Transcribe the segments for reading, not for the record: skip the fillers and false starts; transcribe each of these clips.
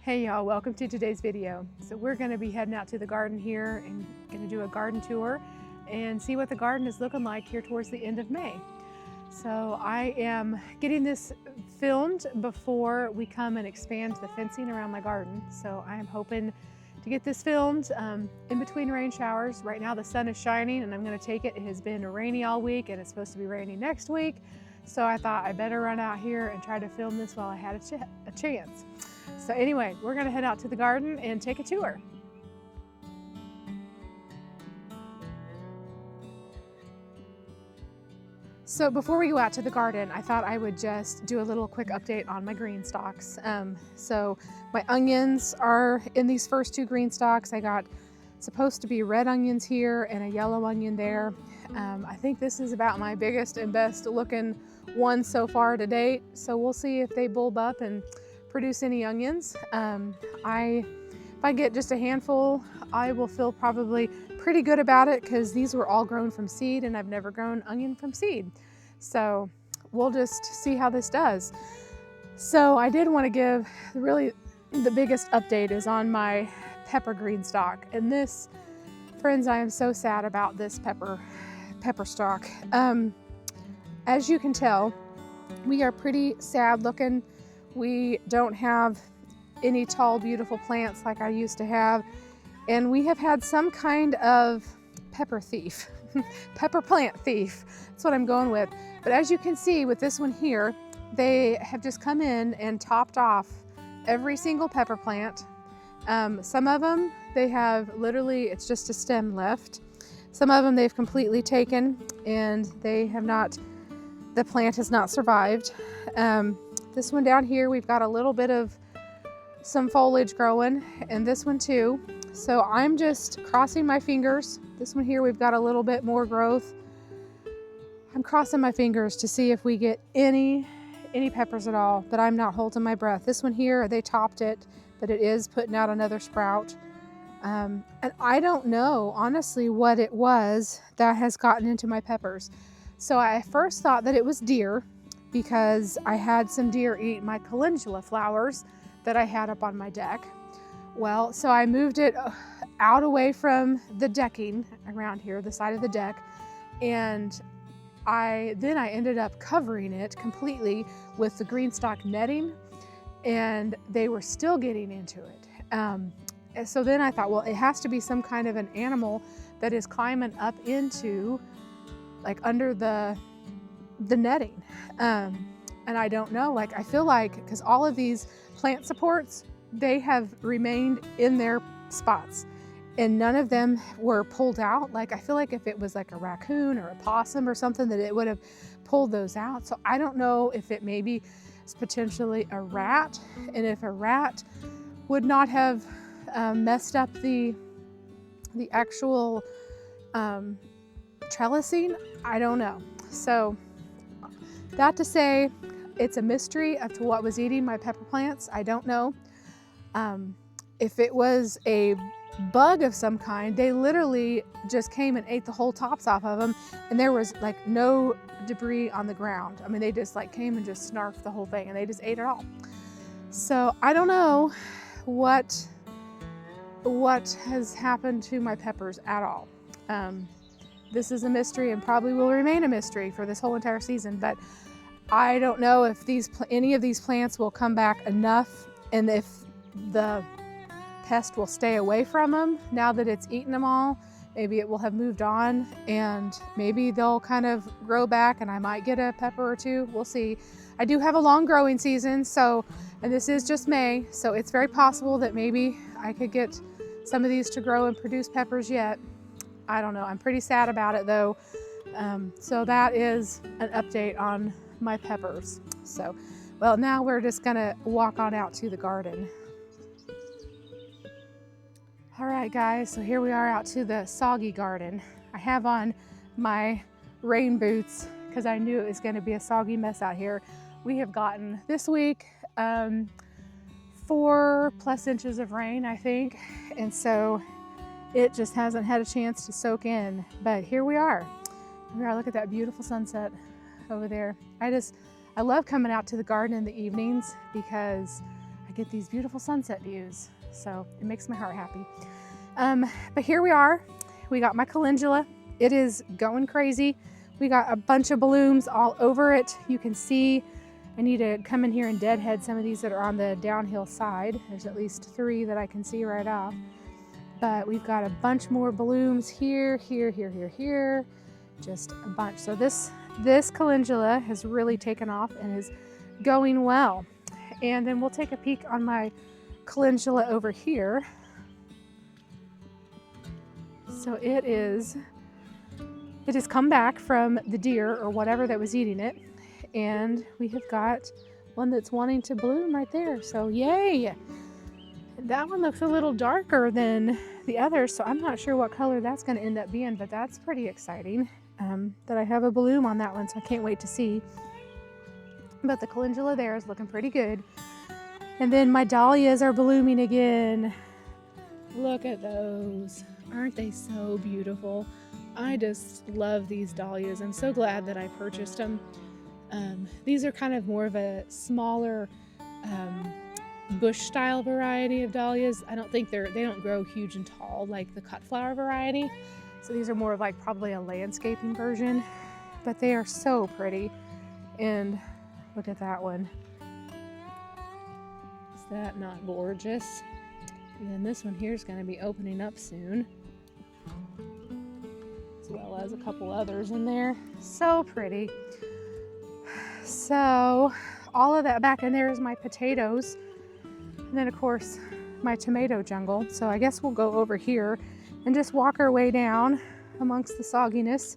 Hey y'all, welcome to today's video. So we're going to be heading out to the garden here and going to do a garden tour and see what the garden is looking like here towards the end of May. So I am getting this filmed before we come and expand the fencing around my garden. So I am hoping to get this filmed in between rain showers. Right now the sun is shining and I'm going to take it. It has been rainy all week and it's supposed to be raining next week. So I thought I better run out here and try to film this while I had a chance. So anyway, we're gonna head out to the garden and take a tour. So before we go out to the garden, I thought I would just do a little quick update on my green stalks. So my onions are in these first two green stalks. I got supposed to be red onions here and a yellow onion there. I think this is about my biggest and best looking one so far to date. So we'll see if they bulb up and produce any onions. If I get just a handful, I will feel probably pretty good about it because these were all grown from seed and I've never grown onion from seed. So we'll just see how this does. So I did want to give really the biggest update is on my pepper green stalk. And this, friends, I am so sad about this pepper stalk. As you can tell, we are pretty sad looking. We don't have any tall, beautiful plants like I used to have. And we have had some kind of pepper thief, pepper plant thief. That's what I'm going with. But as you can see with this one here, they have just come in and topped off every single pepper plant. Some of them, they have literally, it's just a stem left. Some of them they've completely taken and they have not, the plant has not survived. This one down here, we've got a little bit of some foliage growing, and this one too. So I'm just crossing my fingers. This one here, we've got a little bit more growth. I'm crossing my fingers to see if we get any peppers at all, but I'm not holding my breath. This one here, they topped it, but it is putting out another sprout. And I don't know, honestly, what it was that has gotten into my peppers. So I first thought that it was deer, because I had some deer eat my calendula flowers that I had up on my deck. Well, so I moved it out away from the decking around here, the side of the deck, and then I ended up covering it completely with the green stalk netting, and they were still getting into it. So then I thought, well, it has to be some kind of an animal that is climbing up into, like under the netting. And I don't know, like I feel like, because all of these plant supports, they have remained in their spots and none of them were pulled out. Like I feel like if it was like a raccoon or a possum or something, that it would have pulled those out. So I don't know if it maybe is potentially a rat, and if a rat would not have messed up the actual trellising, I don't know. So that to say, it's a mystery as to what was eating my pepper plants. I don't know. If it was a bug of some kind, they literally just came and ate the whole tops off of them, and there was like no debris on the ground. I mean, they just like came and just snarfed the whole thing and they just ate it all. So I don't know what has happened to my peppers at all. This is a mystery and probably will remain a mystery for this whole entire season, but I don't know if any of these plants will come back enough, and if the pest will stay away from them now that it's eaten them all. Maybe it will have moved on and maybe they'll kind of grow back and I might get a pepper or two. We'll see. I do have a long growing season, and this is just May, so it's very possible that maybe I could get some of these to grow and produce peppers yet. I don't know. I'm pretty sad about it though. So that is an update on my peppers. So, well, now we're just gonna walk on out to the garden. All right, guys, so here we are out to the soggy garden. I have on my rain boots because I knew it was gonna be a soggy mess out here. We have gotten this week 4+ inches of rain, I think. And so it just hasn't had a chance to soak in, but here we are. Look at that beautiful sunset over there. I love coming out to the garden in the evenings because I get these beautiful sunset views. So it makes my heart happy. But here we are. We got my calendula. It is going crazy. We got a bunch of blooms all over it. You can see I need to come in here and deadhead some of these that are on the downhill side. There's at least 3 that I can see right off. But we've got a bunch more blooms here, here, here, here, here. Just a bunch. So this calendula has really taken off and is going well. And then we'll take a peek on my calendula over here. So it has come back from the deer or whatever that was eating it. And we have got one that's wanting to bloom right there. So yay! That one looks a little darker than the others, so I'm not sure what color that's going to end up being, but that's pretty exciting that I have a bloom on that one, so I can't wait to see. But the calendula there is looking pretty good. And then my dahlias are blooming again. Look at those. Aren't they so beautiful? I just love these dahlias. I'm so glad that I purchased them. These are kind of more of a smaller bush style variety of dahlias. I don't think they don't grow huge and tall like the cut flower variety. So these are more of like probably a landscaping version, but they are so pretty. And look at that one. Is that not gorgeous? And then this one here is going to be opening up soon, as well as a couple others in there. So pretty. So all of that back in there is my potatoes. And then of course my tomato jungle. So I guess we'll go over here and just walk our way down amongst the sogginess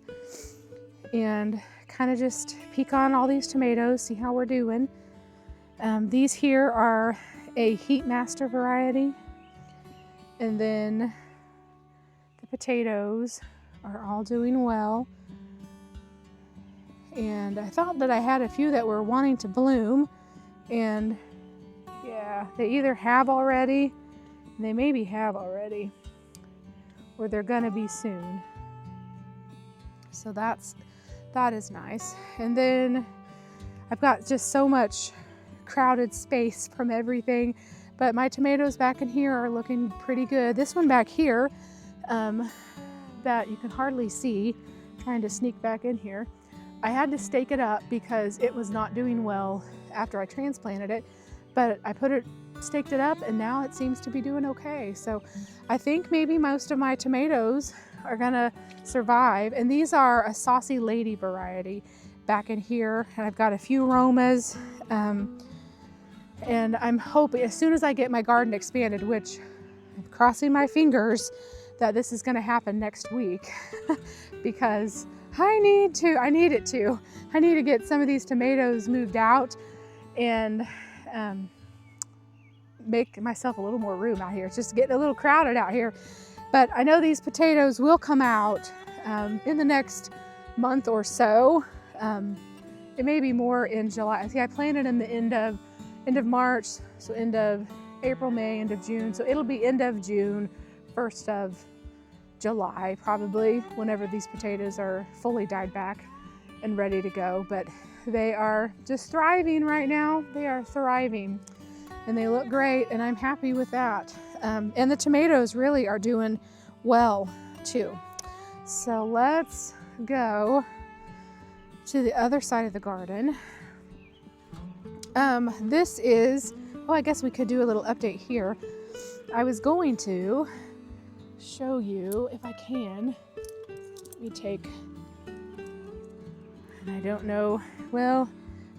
and kind of just peek on all these tomatoes, see how we're doing. These here are a Heatmaster variety. And then the potatoes are all doing well. And I thought that I had a few that were wanting to bloom, and yeah, they either have already, they maybe have already, or they're gonna be soon. So that is nice. And then I've got just so much crowded space from everything, but my tomatoes back in here are looking pretty good. This one back here that you can hardly see, trying to sneak back in here, I had to stake it up because it was not doing well after I transplanted it, but I staked it up, and now it seems to be doing okay. So I think maybe most of my tomatoes are gonna survive. And these are a Saucy Lady variety back in here. And I've got a few Romas. And I'm hoping as soon as I get my garden expanded, which I'm crossing my fingers that this is gonna happen next week because I need to get some of these tomatoes moved out and make myself a little more room out here. It's just getting a little crowded out here. But I know these potatoes will come out in the next month or so. It may be more in July. See, I planted in the end of March, so end of April, May, end of June. So it'll be end of June, 1st of July, probably, whenever these potatoes are fully dyed back and ready to go. But they are just thriving right now. They are thriving and they look great, and I'm happy with that. And the tomatoes really are doing well too. So let's go to the other side of the garden. This is, oh, I guess we could do a little update here. I was going to show you, if I can, let me take, and I don't know, well,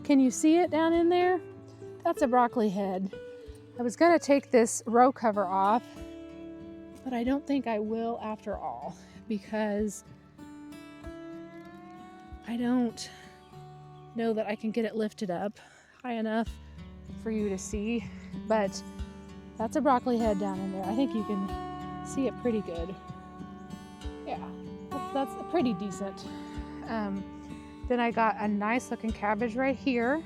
can you see it down in there? That's a broccoli head. I was gonna take this row cover off, but I don't think I will after all, because I don't know that I can get it lifted up high enough for you to see, but that's a broccoli head down in there. I think you can see it pretty good. Yeah, that's pretty decent. Then I got a nice looking cabbage right here.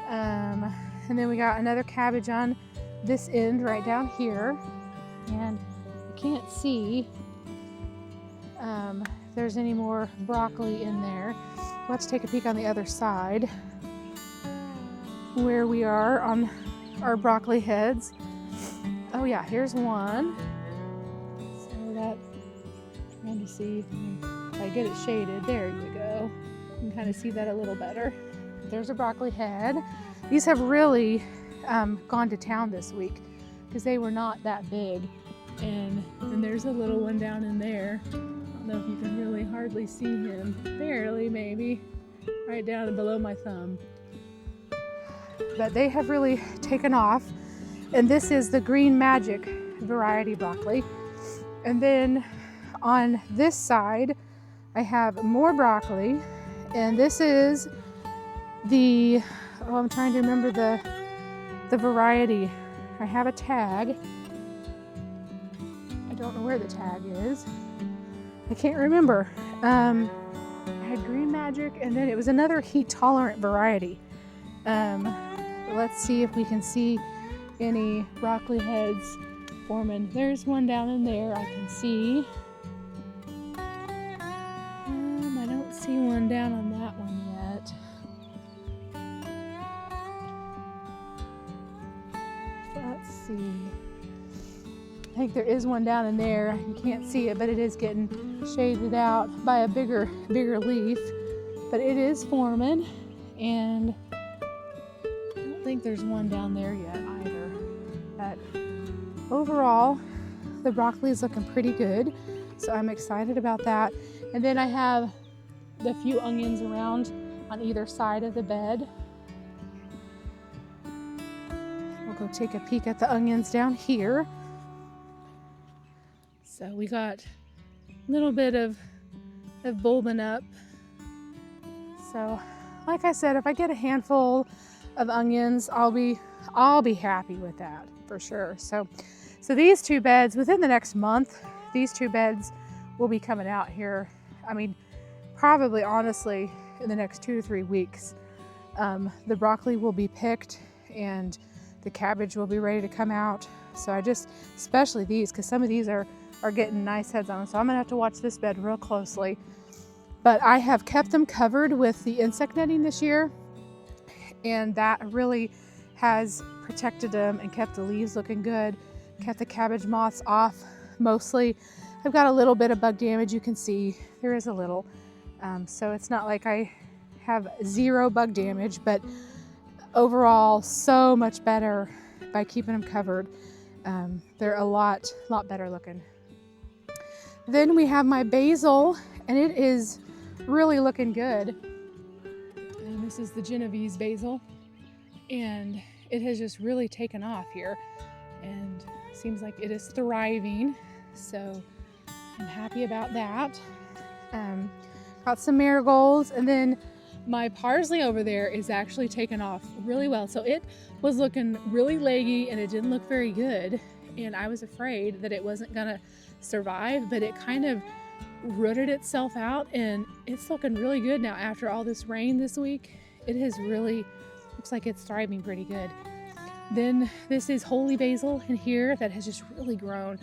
And then we got another cabbage on this end right down here. And you can't see if there's any more broccoli in there. Let's take a peek on the other side where we are on our broccoli heads. Oh yeah, here's one. So that, trying to see if I get it shaded. There you go. You can kind of see that a little better. There's a broccoli head. These have really gone to town this week because they were not that big. And there's a little one down in there. I don't know if you can really hardly see him. Barely, maybe. Right down below my thumb. But they have really taken off. And this is the Green Magic variety broccoli. And then on this side, I have more broccoli. And this is the, oh, I'm trying to remember the variety. I have a tag. I don't know where the tag is. I can't remember. I had Green Magic, and then it was another heat tolerant variety. Let's see if we can see any broccoli heads forming. There's one down in there I can see. I don't see one down on that one yet. Let's see. I think there is one down in there. You can't see it, but it is getting shaded out by a bigger leaf. But it is forming, and I don't think there's one down there yet either. But overall, the broccoli is looking pretty good, so I'm excited about that. And then I have the few onions around on either side of the bed. We'll go take a peek at the onions down here. So we got a little bit of bulbing up. So like I said, if I get a handful of onions, I'll be happy with that for sure. So these two beds, within the next month, these two beds will be coming out here. I mean, probably honestly in the next 2 to 3 weeks. The broccoli will be picked and the cabbage will be ready to come out. So I just, especially these, because some of these are getting nice heads on them. So I'm gonna have to watch this bed real closely. But I have kept them covered with the insect netting this year, and that really has protected them and kept the leaves looking good, kept the cabbage moths off mostly. I've got a little bit of bug damage, you can see. There is a little. So it's not like I have zero bug damage, but overall so much better by keeping them covered. They're a lot better looking. Then we have my basil, and it is really looking good. And this is the Genovese basil, and it has just really taken off here, and seems like it is thriving. So I'm happy about that. Got some marigolds, and then my parsley over there is actually taken off really well. So it was looking really leggy and it didn't look very good, and I was afraid that it wasn't gonna survive, but it kind of rooted itself out, and it's looking really good now after all this rain this week. It has really, looks like it's thriving pretty good. Then this is holy basil in here that has just really grown.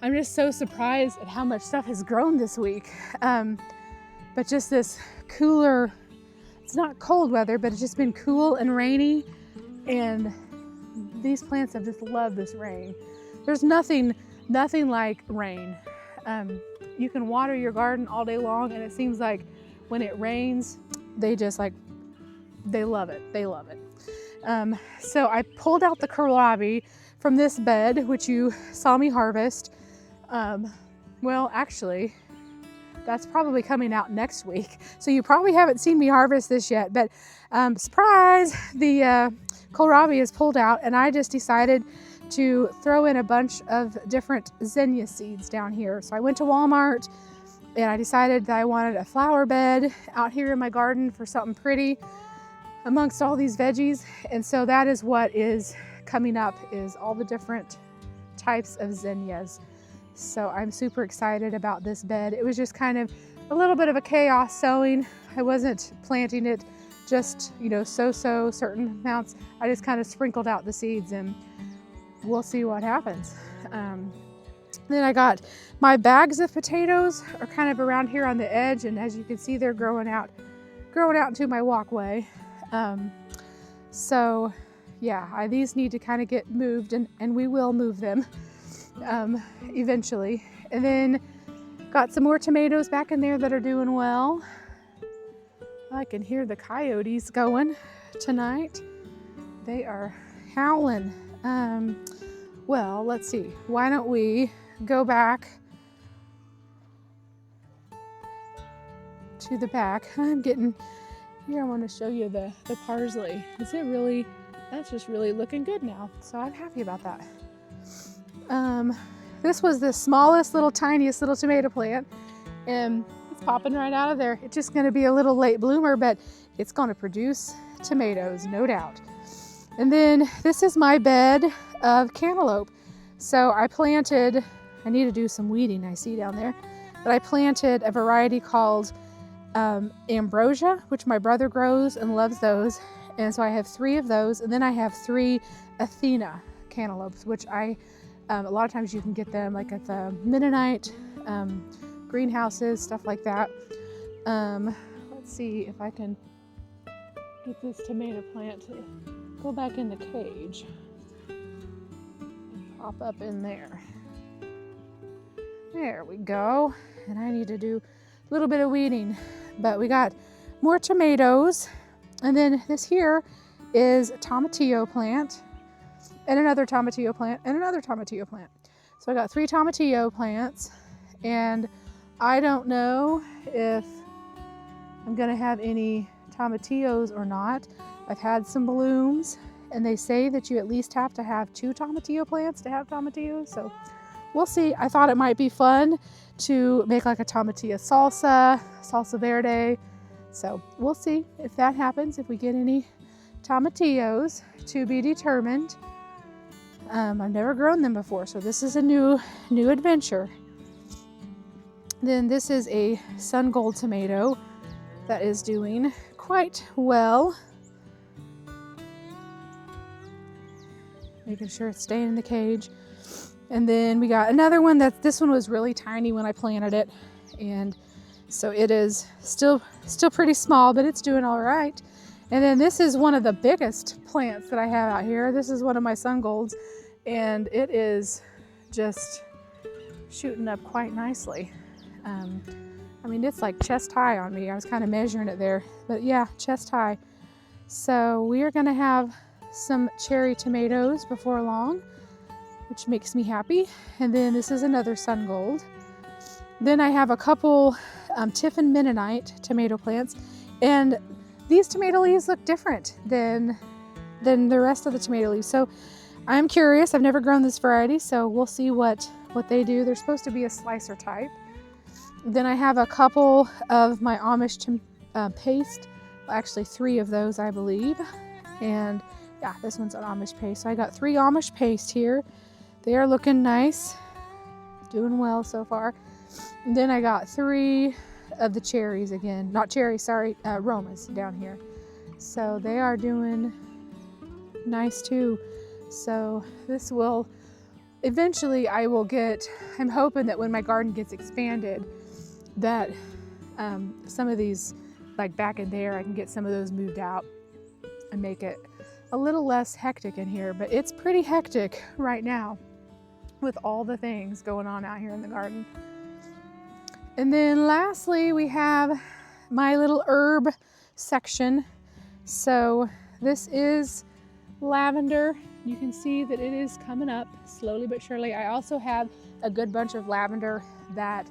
I'm just so surprised at how much stuff has grown this week. But just this cooler, it's not cold weather, but it's just been cool and rainy, and these plants have just loved this rain. There's nothing like rain. You can water your garden all day long, and it seems like when it rains, they just like, they love it. They love it. So I pulled out the kohlrabi from this bed, which you saw me harvest. Well, actually, that's probably coming out next week. So you probably haven't seen me harvest this yet, but surprise, the kohlrabi is pulled out, and I just decided to throw in a bunch of different zinnia seeds down here. So I went to Walmart and I decided that I wanted a flower bed out here in my garden for something pretty amongst all these veggies. And so that is what is coming up, is all the different types of zinnias. So I'm super excited about this bed. It was just kind of a little bit of a chaos sowing. I wasn't planting it just, so certain amounts. I just kind of sprinkled out the seeds, and we'll see what happens. Then I got my bags of potatoes are kind of around here on the edge, and as you can see, they're growing out into my walkway. So yeah, these need to kind of get moved, and we will move them eventually. And then got some more tomatoes back in there that are doing well. I can hear the coyotes going tonight. They are howling. Well, let's see. Why don't we go back to the back? I'm getting here. I want to show you the parsley. Is it really? That's just really looking good now. So I'm happy about that. This was the smallest little tiniest little tomato plant, and it's popping right out of there. It's just going to be a little late bloomer, but it's going to produce tomatoes, no doubt. And then this is my bed of cantaloupe. So I need to do some weeding, I see down there, but I planted a variety called Ambrosia, which my brother grows and loves those. And so I have 3 of those, and then I have 3 Athena cantaloupes, which a lot of times you can get them like at the Mennonite greenhouses, stuff like that. Let's see if I can get this tomato plant to go back in the cage and pop up in there. There we go. And I need to do a little bit of weeding, but we got more tomatoes. And then this here is a tomatillo plant, and another tomatillo plant, and another tomatillo plant. So I got 3 tomatillo plants, and I don't know if I'm gonna have any tomatillos or not. I've had some blooms, and they say that you at least have to have 2 tomatillo plants to have tomatillos, so we'll see. I thought it might be fun to make like a tomatillo salsa verde. So we'll see if that happens, if we get any tomatillos, to be determined. I've never grown them before, so this is a new adventure. Then this is a sun gold tomato that is doing quite well. Making sure it's staying in the cage. And then we got another one this one was really tiny when I planted it, and so it is still pretty small, but it's doing all right. And then this is one of the biggest plants that I have out here. This is one of my sun golds, and it is just shooting up quite nicely. I mean, it's like chest high on me. I was kind of measuring it there, but yeah, chest high. So we are gonna have some cherry tomatoes before long, which makes me happy. And then this is another sun gold. Then I have a couple Tiffin Mennonite tomato plants, and these tomato leaves look different than the rest of the tomato leaves. So I'm curious. I've never grown this variety, so we'll see what they do. They're supposed to be a slicer type. Then I have a couple of my Amish paste, well, actually 3 of those, I believe. And yeah, this one's an Amish paste. So I got 3 Amish paste here. They are looking nice, doing well so far. And then I got 3 of the cherries again, not cherries, sorry, Romas down here. So they are doing nice too. So this will, eventually I will get, I'm hoping that when my garden gets expanded, that some of these, like back in there, I can get some of those moved out and make it a little less hectic in here. But it's pretty hectic right now with all the things going on out here in the garden. And then lastly, we have my little herb section. So this is lavender. You can see that it is coming up slowly but surely. I also have a good bunch of lavender that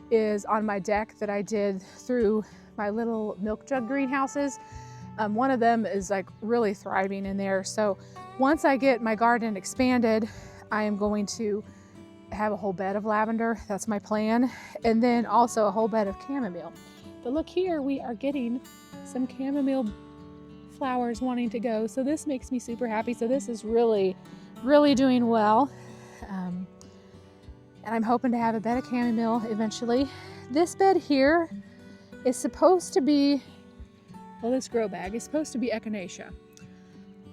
is on my deck that I did through my little milk jug greenhouses. One of them is like really thriving in there. So once I get my garden expanded, I am going to have a whole bed of lavender. That's my plan. And then also a whole bed of chamomile. But look here, we are getting some chamomile flowers wanting to go. So this makes me super happy. So this is really, really doing well. And I'm hoping to have a bed of chamomile eventually. This bed here is supposed to be, well, this grow bag is supposed to be echinacea.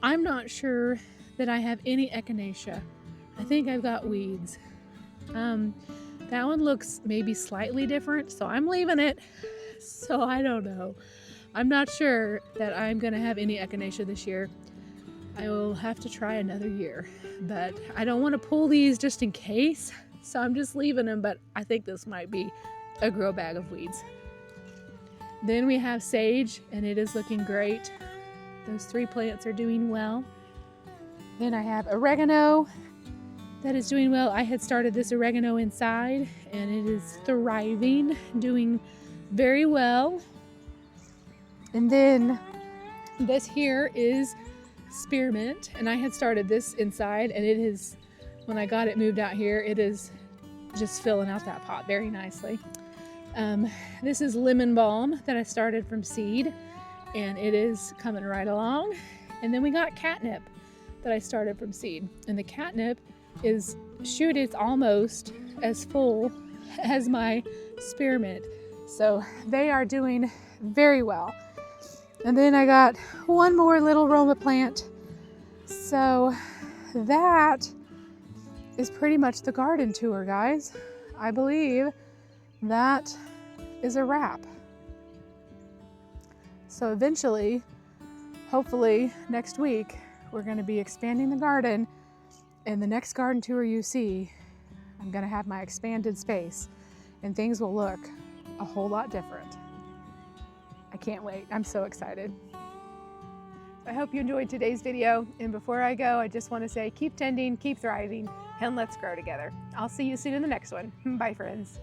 I'm not sure that I have any echinacea. I think I've got weeds. That one looks maybe slightly different, so I'm leaving it. So I don't know. I'm not sure that I'm gonna have any echinacea this year. I will have to try another year, but I don't want to pull these just in case, so I'm just leaving them, but I think this might be a grow bag of weeds. Then we have sage, and it is looking great. Those 3 plants are doing well. Then I have oregano that is doing well. I had started this oregano inside, and it is thriving, doing very well. And then this here is spearmint, and I had started this inside, and it is, when I got it moved out here, it is just filling out that pot very nicely. This is lemon balm that I started from seed, and it is coming right along. And then we got catnip that I started from seed, and the catnip is, shoot, it's almost as full as my spearmint, so they are doing very well. And then I got one more little Roma plant, so that is pretty much the garden tour, guys. I believe that is a wrap. So eventually, hopefully next week, we're going to be expanding the garden, and the next garden tour you see, I'm going to have my expanded space, and things will look a whole lot different. I can't wait. I'm so excited. I hope you enjoyed today's video, and before I go, I just want to say keep tending, keep thriving, and let's grow together. I'll see you soon in the next one. Bye, friends.